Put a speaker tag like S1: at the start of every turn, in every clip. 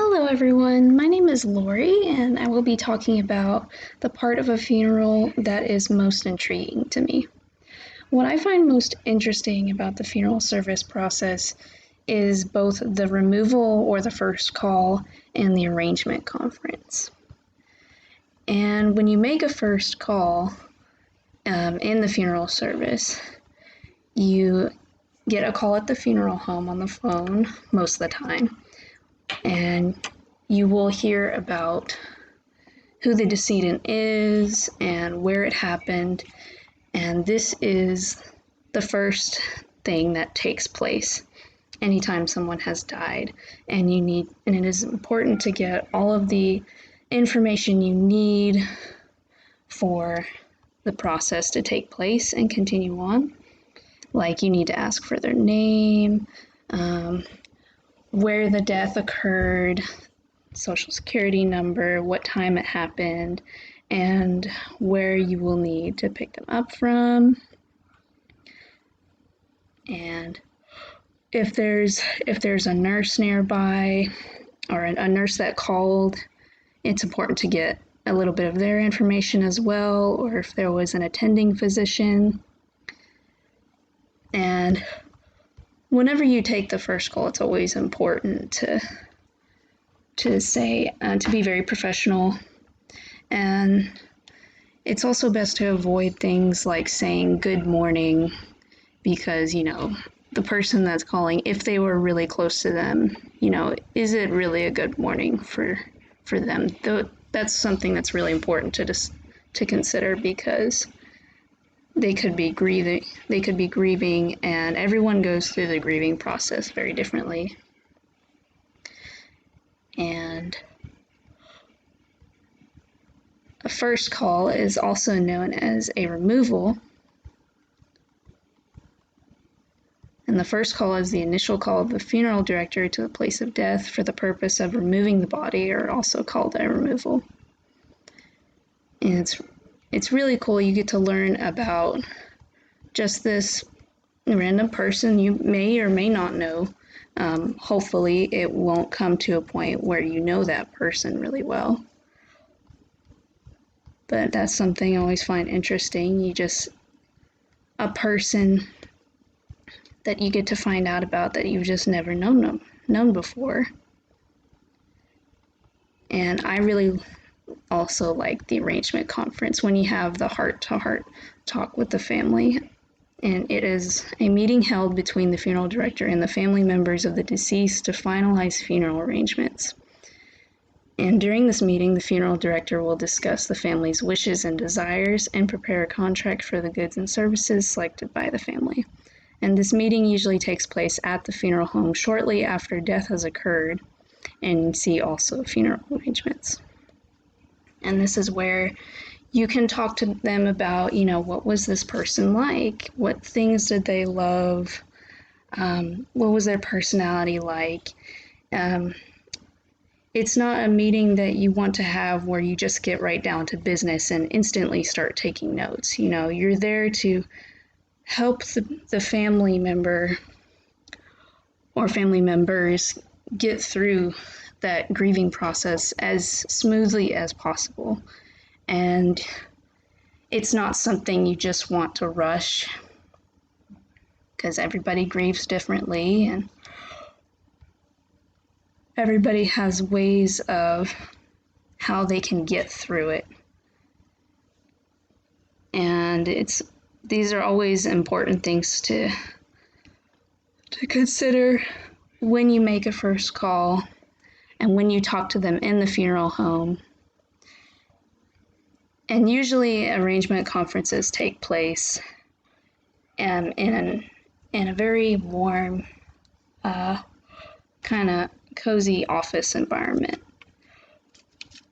S1: Hello, everyone. My name is Lori, and I will be talking about the part of a funeral that is most intriguing to me. What I find most interesting about the funeral service process is both the removal or the first call and the arrangement conference. And when you make a first call in the funeral service, you get a call at the funeral home on the phone most of the time, and you will hear about who the decedent is and where it happened, and this is the first thing that takes place anytime someone has died, and it is important to get all of the information you need for the process to take place and continue on. Like, you need to ask for their name, where the death occurred, social security number, what time it happened, and where you will need to pick them up from. And if there's a nurse nearby or a nurse that called, it's important to get a little bit of their information as well, or if there was an attending physician. And whenever you take the first call, it's always important to say, to be very professional. And it's also best to avoid things like saying good morning, because, the person that's calling, if they were really close to them, is it really a good morning for them? That's something that's really important to consider, because they could be grieving, and everyone goes through the grieving process very differently. And a first call is also known as a removal. And the first call is the initial call of the funeral director to the place of death for the purpose of removing the body, or also called a removal. And it's really cool. You get to learn about just this random person you may or may not know. Hopefully it won't come to a point where you know that person really well. But that's something I always find interesting. A person that you get to find out about that you've just never known before. And I really also like the arrangement conference, when you have the heart-to-heart talk with the family. And it is a meeting held between the funeral director and the family members of the deceased to finalize funeral arrangements. And during this meeting, the funeral director will discuss the family's wishes and desires and prepare a contract for the goods and services selected by the family. And this meeting usually takes place at the funeral home shortly after death has occurred, and see also funeral arrangements. And this is where you can talk to them about, what was this person like? What things did they love? What was their personality like? It's not a meeting that you want to have where you just get right down to business and instantly start taking notes. You're there to help the family member or family members get through that grieving process as smoothly as possible. And it's not something you just want to rush, because everybody grieves differently, and everybody has ways of how they can get through it. And these are always important things to consider when you make a first call and when you talk to them in the funeral home. And usually arrangement conferences take place in a very warm, kind of cozy office environment.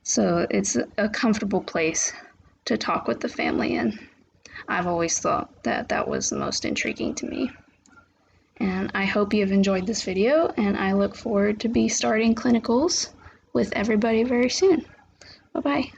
S1: So it's a comfortable place to talk with the family, and I've always thought that was the most intriguing to me. And I hope you have enjoyed this video, and I look forward to be starting clinicals with everybody very soon. Bye-bye.